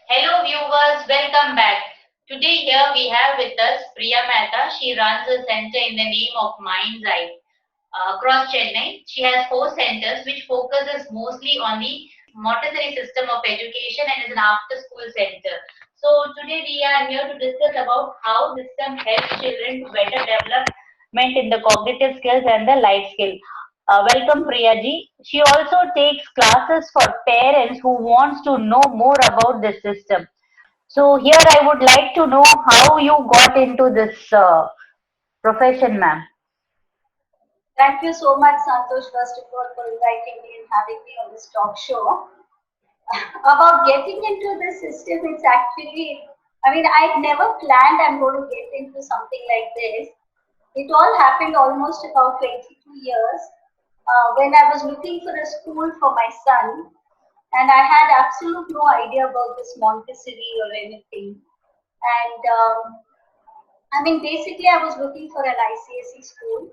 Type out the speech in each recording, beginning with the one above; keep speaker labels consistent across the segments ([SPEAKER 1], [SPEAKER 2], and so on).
[SPEAKER 1] Hello viewers, welcome back. Today here we have with us Priya Mehta. She runs a center in the name of Mind's Eye across Chennai. She has four centers which focuses mostly on the Montessori system of education and is an after-school center. So today we are here to discuss about how system helps children to better development in the cognitive skills and the life skill. Welcome Priya ji. She also takes classes for parents who wants to know more about this system. So here I would like to know how you got into this profession, ma'am.
[SPEAKER 2] Thank you so much, Santosh, first of all, for inviting me and having me on this talk show. About getting into the system, it's actually, I never planned I'm going to get into something like this. It all happened almost about 22 years when I was looking for a school for my son, and I had absolute no idea about this Montessori or anything. And basically, I was looking for an ICSE school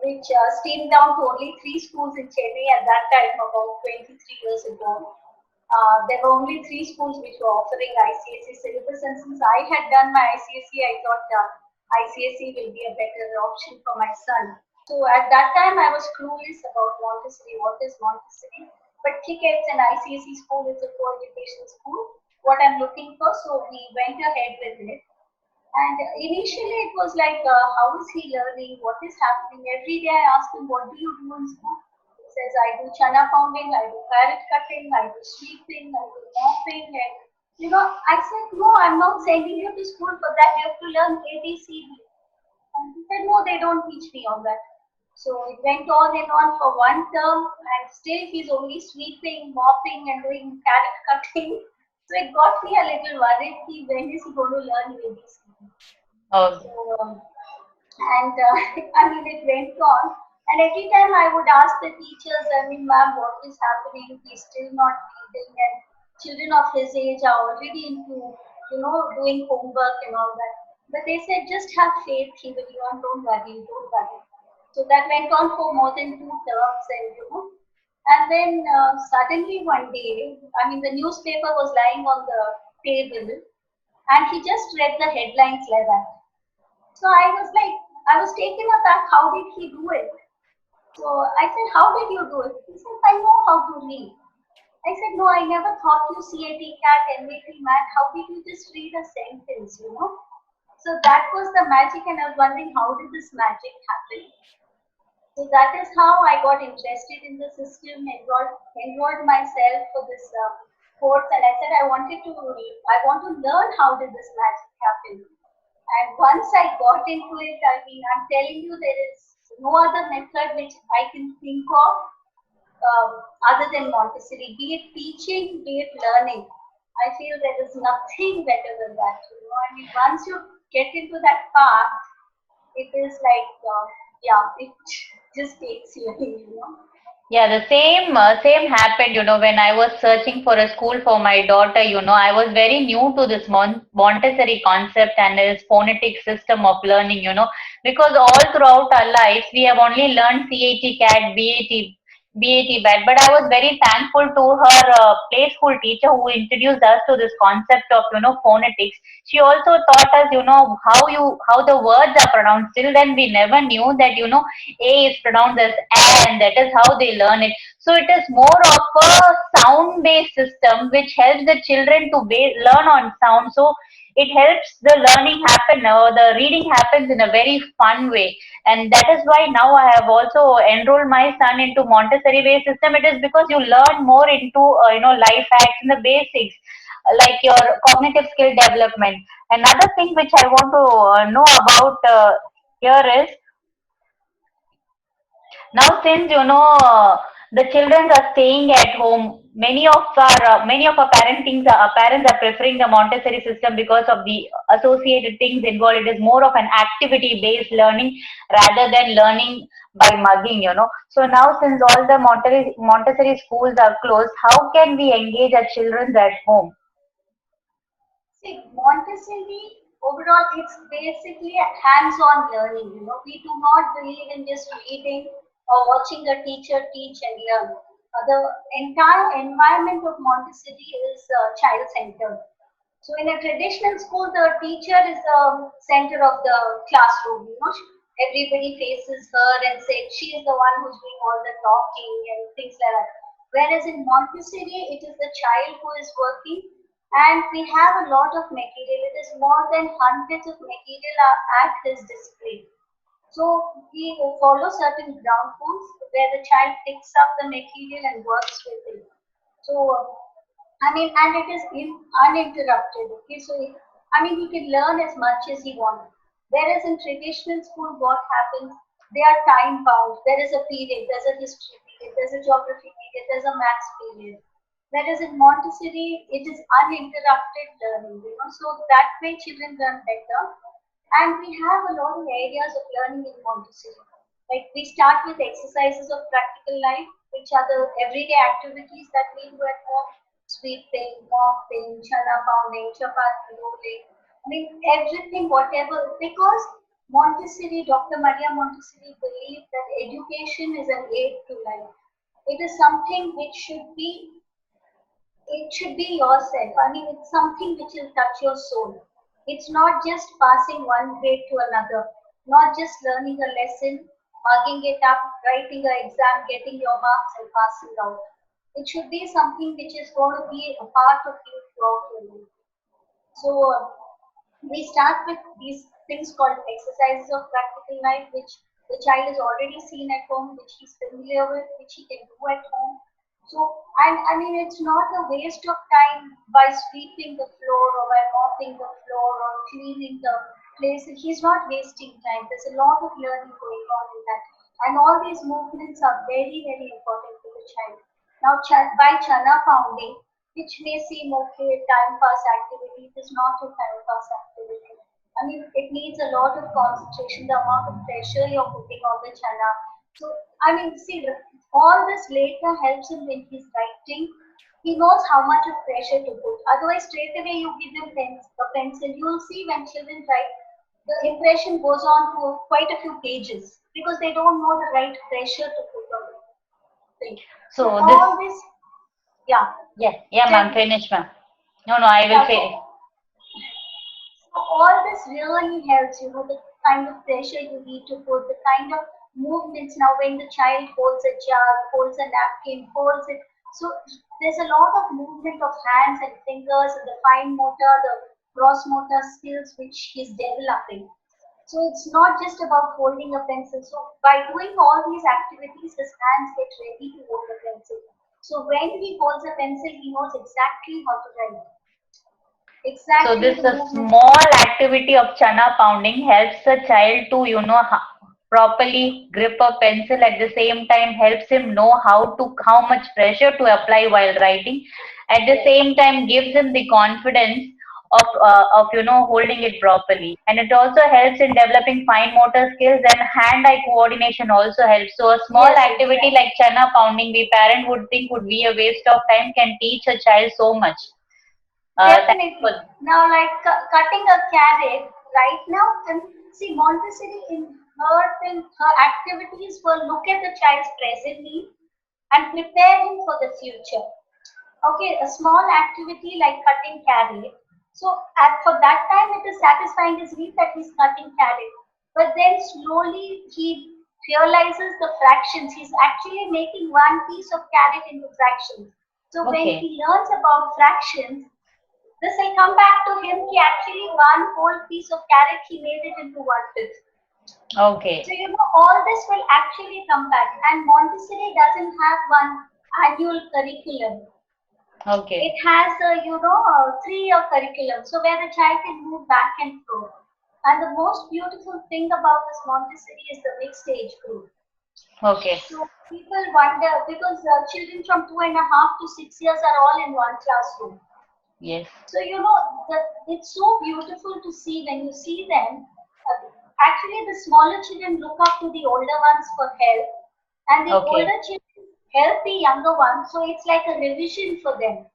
[SPEAKER 2] which steamed down to only three schools in Chennai at that time, about 23 years ago. There were only three schools which were offering ICSE syllabus, and since I had done my ICSE, I thought ICSE will be a better option for my son. So at that time, I was clueless about Montessori. What is Montessori? But Tickets and ICSE school is a co-education school. What I'm looking for, so we went ahead with it. And initially, it was like, how is he learning? What is happening? Every day, I ask him, what do you do in school? He says, I do chana pounding, I do carrot cutting, I do sweeping, I do mopping. And, I said, no, I'm not sending you to school for that. You have to learn ABCD. And he said, no, they don't teach me on that. So it went on and on for one term, and still he's only sweeping, mopping, and doing carrot cutting. So it got me a little worried. When is he going to learn ABCD?
[SPEAKER 1] Oh,
[SPEAKER 2] So, and it went on. And every time I would ask the teachers, ma'am, what is happening? He's still not reading, and children of his age are already into, doing homework and all that. But they said, just have faith, he will learn, don't worry, don't worry. So that went on for more than two terms, and then suddenly one day, the newspaper was lying on the table, and he just read the headlines like that. So I was like, I was taken aback. How did he do it? So I said, how did you do it? He said, I know how to read. I said, no, I never thought you CAT cat, MAT mat. How did you just read a sentence? So that was the magic, and I was wondering how did this magic happen? So that is how I got interested in the system, enrolled myself for this course, and I said I want to learn how did this magic happen. And once I got into it, I'm telling you, there is no other method which I can think of other than Montessori, be it teaching, be it learning. I feel there is nothing better than that. Once you get into that path, it is like, it just takes you.
[SPEAKER 1] yeah, the same happened, when I was searching for a school for my daughter, I was very new to this Montessori concept and this phonetic system of learning, because all throughout our lives we have only learned CAT, BAT, but I was very thankful to her play school teacher who introduced us to this concept of, phonetics. She also taught us, how the words are pronounced. Till then, we never knew that, A is pronounced as A, and that is how they learn it. So it is more of a sound-based system which helps the children to learn on sound. So it helps the learning happen or the reading happens in a very fun way, and that is why now I have also enrolled my son into Montessori based system. It is because you learn more into life hacks and the basics, like your cognitive skill development. Another thing which I want to know about here is, now, since the children are staying at home, many of our parents are preferring the Montessori system because of the associated things involved. It is more of an activity-based learning rather than learning by mugging. So now, since all the Montessori schools are closed, how can we engage our children at home?
[SPEAKER 2] See, Montessori overall, it's basically a hands-on learning. We do not believe in just reading or watching a teacher teach and learn. The entire environment of Montessori is child-centered. So in a traditional school, the teacher is the center of the classroom. Everybody faces her and says she is the one who's doing all the talking and things like that. Whereas in Montessori, it is the child who is working, and we have a lot of material. It is more than hundreds of material are at his display. So we follow certain ground rules where the child picks up the material and works with it. So and it is uninterrupted. Okay, so he can learn as much as he wants. Whereas in traditional school, what happens? They are time bound. There is a period. There's a history period. There's a geography period. There's a maths period. Whereas in Montessori, it is uninterrupted learning. So that way children learn better. And we have a lot of areas of learning in Montessori. Like we start with exercises of practical life, which are the everyday activities that we do at home: sweeping, mopping, chana pounding, chapati rolling. Everything, whatever, because Dr. Maria Montessori believed that education is an aid to life. It is something which it should be yourself. It's something which will touch your soul. It's not just passing one grade to another, not just learning a lesson, mugging it up, writing an exam, getting your marks, and passing out. It should be something which is going to be a part of you throughout your life. So, we start with these things called exercises of practical life, which the child has already seen at home, which he's familiar with, which he can do at home. So, and it's not a waste of time by sweeping the floor or by mopping the floor or cleaning the place. He's not wasting time. There's a lot of learning going on in that. And all these movements are very, very important for the child. Now, by chana pounding, which may seem okay, time pass activity, it is not a time pass activity. It needs a lot of concentration, the amount of pressure you're putting on the chana. So, see, all this later helps him when he's writing. He knows how much of pressure to put. Otherwise, straight away you give him a pencil. You'll see when children write, the impression goes on to quite a few pages because they don't know the right pressure to put on the thing. So
[SPEAKER 1] So this,
[SPEAKER 2] all this, yeah,
[SPEAKER 1] yeah, yeah,
[SPEAKER 2] tell
[SPEAKER 1] ma'am,
[SPEAKER 2] me.
[SPEAKER 1] finish, ma'am. No, no, I will
[SPEAKER 2] Yeah,
[SPEAKER 1] say.
[SPEAKER 2] so all this really helps, the kind of pressure you need to put, the kind of movements now when the child holds a jug, holds a napkin, holds it. So there's a lot of movement of hands and fingers and the fine motor, the gross motor skills which he's developing. So it's not just about holding a pencil. So by doing all these activities, his hands get ready to hold a pencil. So when he holds a pencil, he knows exactly how to write.
[SPEAKER 1] So
[SPEAKER 2] Exactly
[SPEAKER 1] this
[SPEAKER 2] the
[SPEAKER 1] a
[SPEAKER 2] movements.
[SPEAKER 1] small activity of chana pounding helps the child to, properly grip a pencil. At the same time, helps him know how much pressure to apply while writing. At the
[SPEAKER 2] Yes.
[SPEAKER 1] same time, gives him the confidence of holding it properly. And it also helps in developing fine motor skills, and hand-eye coordination also helps. So a small
[SPEAKER 2] Yes,
[SPEAKER 1] activity
[SPEAKER 2] exactly.
[SPEAKER 1] like chana pounding, the parent would think would be a waste of time, can teach a child so much. Thanks for.
[SPEAKER 2] Definitely. Now, like cutting a carrot, right now, and see, Montessori in her activities will look at the child's present need and prepare him for the future. Okay, a small activity like cutting carrot. So, for that time, it is satisfying his need that he's cutting carrot. But then slowly he realizes the fractions. He's actually making one piece of carrot into fractions. So when
[SPEAKER 1] Okay,
[SPEAKER 2] he learns about fractions, this will come back to him. He actually one whole piece of carrot, he made it into one fifth. So
[SPEAKER 1] okay,
[SPEAKER 2] all this will actually come back. And Montessori doesn't have one annual curriculum.
[SPEAKER 1] okay.
[SPEAKER 2] It has a 3-year curriculum, so where the child can move back and forth. And the most beautiful thing about this Montessori is the mixed age group.
[SPEAKER 1] Okay.
[SPEAKER 2] So people wonder because children from 2.5 to 6 years are all in one classroom.
[SPEAKER 1] Yes.
[SPEAKER 2] So it's so beautiful to see when you see them. Actually, the smaller children look up to the older ones for help, and the
[SPEAKER 1] Okay.
[SPEAKER 2] older children help the younger ones. So it's like a revision for them.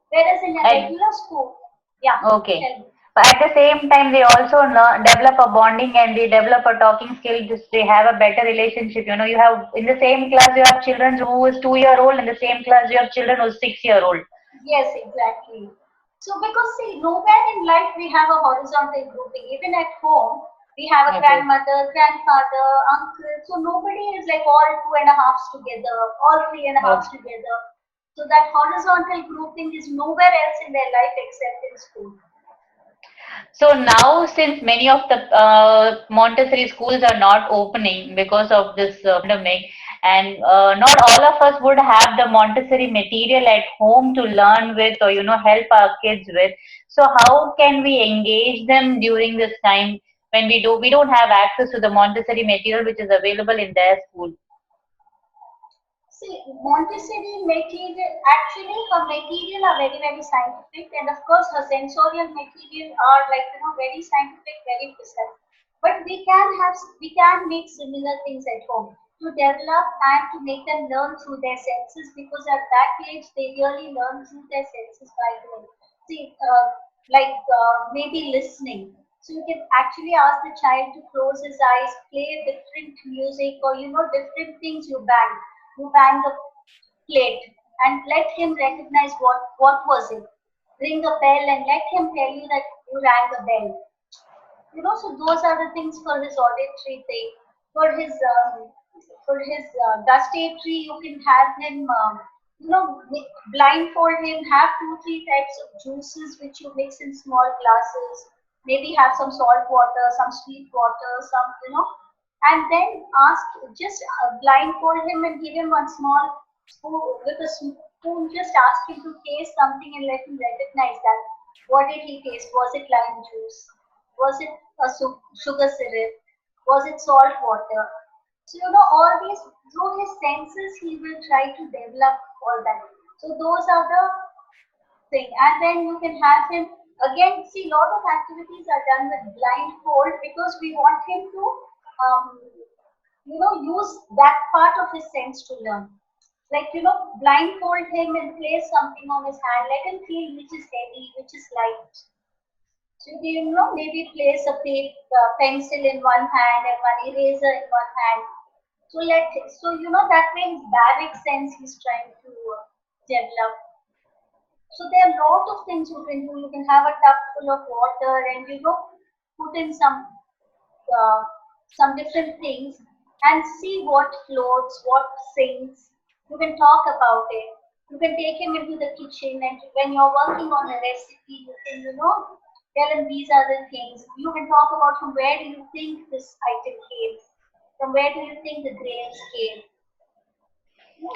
[SPEAKER 2] Whereas in a
[SPEAKER 1] And
[SPEAKER 2] regular school, yeah,
[SPEAKER 1] okay.
[SPEAKER 2] tell me.
[SPEAKER 1] But at the same time, they also develop a bonding, and they develop a talking skill. They have a better relationship. You have in the same class you have children who is 2 year old. In the same class you have children who is 6 year old.
[SPEAKER 2] Yes, exactly. So because see, nowhere in life we have a horizontal grouping. Even at home, we have a
[SPEAKER 1] Okay.
[SPEAKER 2] grandmother, grandfather, uncle. So nobody is like all two and a halves together, all three and a halves
[SPEAKER 1] Okay.
[SPEAKER 2] together. So that horizontal grouping is nowhere else in their life except in school.
[SPEAKER 1] So now, since many of the Montessori schools are not opening because of this pandemic, and not all of us would have the Montessori material at home to learn with or help our kids with. So how can we engage them during this time when we don't have access to the Montessori material which is available in their school?
[SPEAKER 2] See, Montessori material, actually her material are very, very scientific, and of course her sensorial material are like, very scientific, very precise. But we can make similar things at home to develop and to make them learn through their senses, because at that age they really learn through their senses by doing. See, maybe listening. So you can actually ask the child to close his eyes, play different music, or different things you bang the plate and let him recognize what was it. Ring a bell and let him tell you that you rang a bell. So those are the things for his auditory thing. For his gustatory, you can have him, blindfold him, have two, three types of juices which you mix in small glasses. Maybe have some salt water, some sweet water, and then just blindfold him and give him one small spoon with a spoon. Just ask him to taste something and let him recognize that. What did he taste? Was it lime juice? Was it a sugar syrup? Was it salt water? So, all these, through his senses, he will try to develop all that. So, those are the thing. And then you can have him, again, see, lot of activities are done with blindfold because we want him to, um, use that part of his sense to learn. Like, blindfold him and place something on his hand. Let him feel which is heavy, which is light. So maybe place a pencil in one hand and one eraser in one hand. That way his baric sense he's trying to develop. So there are a lot of things you can do. You can have a tub full of water and put in uh, some different things and see what floats, what sinks. You can talk about it. You can take him into the kitchen, and when you're working on a recipe, you can, tell him these are the things. You can talk about from where do you think this item came, from where do you think the grains came.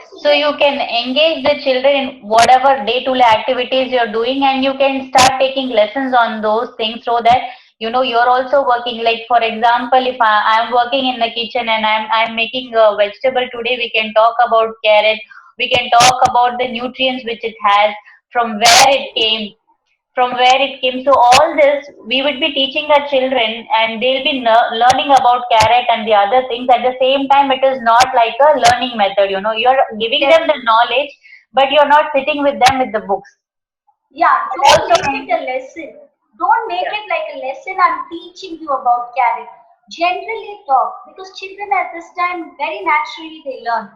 [SPEAKER 2] So
[SPEAKER 1] So
[SPEAKER 2] there,
[SPEAKER 1] you can engage the children in whatever day-to-day activities you're doing, and you can start taking lessons on those things so that you're also working. Like for example, if I'm working in the kitchen and I'm making a vegetable today, we can talk about carrot. We can talk about the nutrients which it has, from where it came, from where it came. So all this we would be teaching our children, and they'll be learning about carrot and the other things. At the same time, it is not like a learning method. You're giving them the
[SPEAKER 2] definitely.
[SPEAKER 1] knowledge, but you're not sitting with them with the books.
[SPEAKER 2] Yeah,
[SPEAKER 1] And
[SPEAKER 2] don't
[SPEAKER 1] also,
[SPEAKER 2] make it a lesson. Don't make
[SPEAKER 1] yeah.
[SPEAKER 2] it like a lesson. I'm teaching you about carrot. Generally talk, because children at this time very naturally they learn.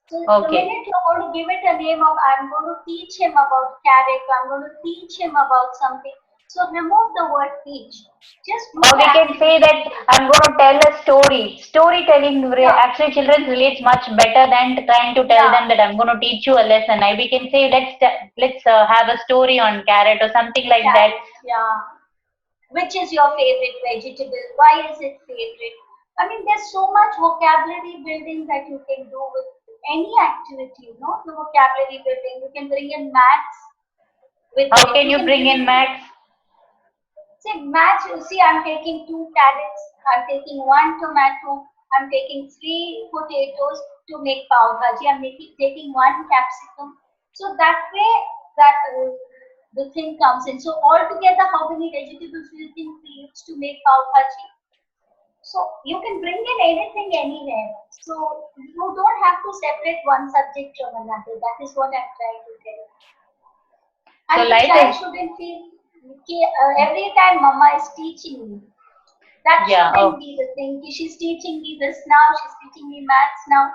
[SPEAKER 2] So the
[SPEAKER 1] Okay.
[SPEAKER 2] minute you're going to give it a name of I'm going to teach him about carrot, I'm going to teach him about something. So remove the word teach. Just do
[SPEAKER 1] Or
[SPEAKER 2] the
[SPEAKER 1] we can say
[SPEAKER 2] activity
[SPEAKER 1] that
[SPEAKER 2] with him.
[SPEAKER 1] I'm going to tell a story. Storytelling
[SPEAKER 2] Yeah,
[SPEAKER 1] actually children relates much better than trying to tell
[SPEAKER 2] yeah,
[SPEAKER 1] them that I'm going to teach you a lesson. We can say let's have a story on carrot or something like that.
[SPEAKER 2] carrot, yeah. Which is your favorite vegetable? Why is it favorite? I mean, there's so much vocabulary building that you can do with any activity, the vocabulary building. You can bring in maths with
[SPEAKER 1] How
[SPEAKER 2] it.
[SPEAKER 1] can
[SPEAKER 2] You
[SPEAKER 1] you
[SPEAKER 2] can
[SPEAKER 1] bring
[SPEAKER 2] bring
[SPEAKER 1] in
[SPEAKER 2] in,
[SPEAKER 1] maths?
[SPEAKER 2] say, maths. You see, I'm taking two carrots, I'm taking one tomato, I'm taking three potatoes to make pav bhaji, taking one capsicum. So that way, that the thing comes in. So altogether, how many vegetables do you think we use to make pav bhaji? So you can bring in anything anywhere. So you don't have to separate one subject from another. That is what I'm trying to tell.
[SPEAKER 1] So
[SPEAKER 2] And the
[SPEAKER 1] life
[SPEAKER 2] child
[SPEAKER 1] is,
[SPEAKER 2] shouldn't feel every time mama is teaching me. That
[SPEAKER 1] yeah.
[SPEAKER 2] shouldn't
[SPEAKER 1] Oh,
[SPEAKER 2] be the thing. She's teaching me this now, she's teaching me maths now.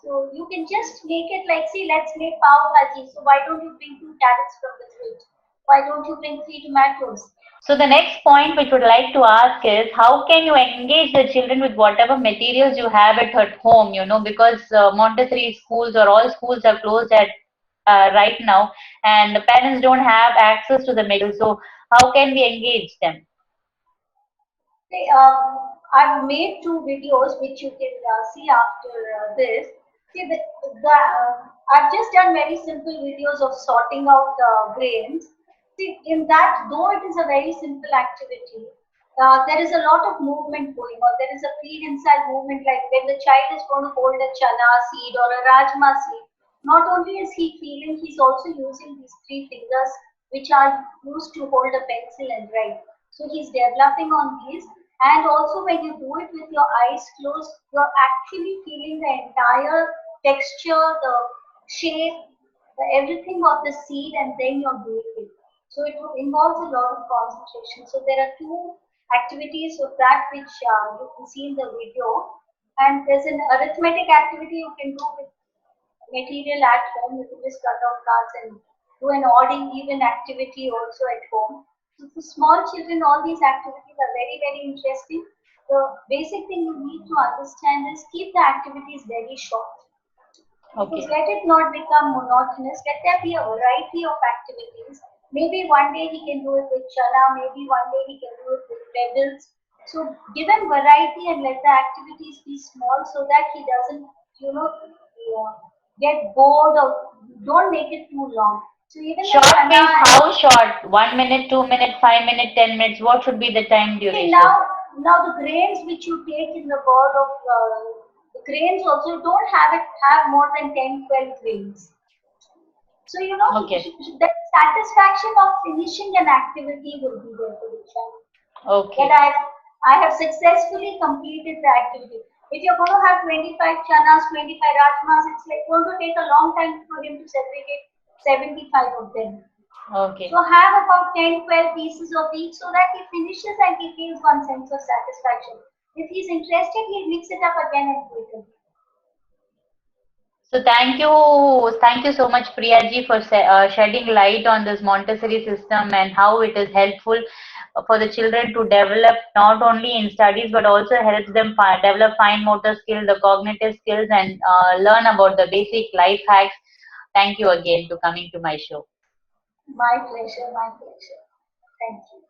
[SPEAKER 2] So you can just make it like, see, let's make pav bhaji. So why don't you bring two carrots from the fridge? Why don't you bring 3 tomatoes?
[SPEAKER 1] So the next point which would like to ask is how can you engage the children with whatever materials you have at home, because Montessori schools or all schools are closed at right now, and the parents don't have access to the materials. So how can we engage them?
[SPEAKER 2] Okay, I've made 2 videos which you can see after this. See, I've just done very simple videos of sorting out grains. See, in that, though it is a very simple activity, there is a lot of movement going on. There is a feed inside movement, like when the child is going to hold a chana seed or a rajma seed. Not only is he feeling, he's also using these 3 fingers, which are used to hold a pencil and write. So he's developing on these. And also when you do it with your eyes closed, you're actually feeling the entire texture, the shape, everything of the seed, and then you're doing it. So it involves a lot of concentration. So there are 2 activities of that which you can see in the video. And there's an arithmetic activity you can do with material at home. You can just cut off cards and do an odd and even activity also at home. So for small children, all these activities are very, very interesting. The basic thing you need to understand is keep the activities very short, because
[SPEAKER 1] Okay.
[SPEAKER 2] let it not become monotonous. Let there be a variety of activities. Maybe one day he can do it with chana, maybe one day he can do it with pebbles. So give him variety and let the activities be small so that he doesn't, get bored, or don't make it too long. So even the
[SPEAKER 1] Short
[SPEAKER 2] chana
[SPEAKER 1] means
[SPEAKER 2] and
[SPEAKER 1] how short? 1 minute, 2 minutes, 5 minutes, 10 minutes. What should be the time
[SPEAKER 2] see
[SPEAKER 1] duration?
[SPEAKER 2] now the grains which you take in the bowl of the grains also don't have more than 10, 12 grains. So,
[SPEAKER 1] Okay.
[SPEAKER 2] the satisfaction of finishing an activity will be there for the child. That
[SPEAKER 1] Okay.
[SPEAKER 2] I have successfully completed the activity. If you're going to have 25 chanas, 25 rajmas, it's like going to take a long time for him to segregate 75 of them.
[SPEAKER 1] Okay.
[SPEAKER 2] So have about 10, 12 pieces of each so that he finishes and he feels one sense of satisfaction. If he's interested, he'll mix it up again and do it again.
[SPEAKER 1] So thank you so much, Priya ji, for shedding light on this Montessori system and how it is helpful for the children to develop not only in studies but also helps them develop fine motor skills, the cognitive skills, and learn about the basic life hacks. Thank you again to coming to my show.
[SPEAKER 2] My pleasure, my pleasure. Thank you.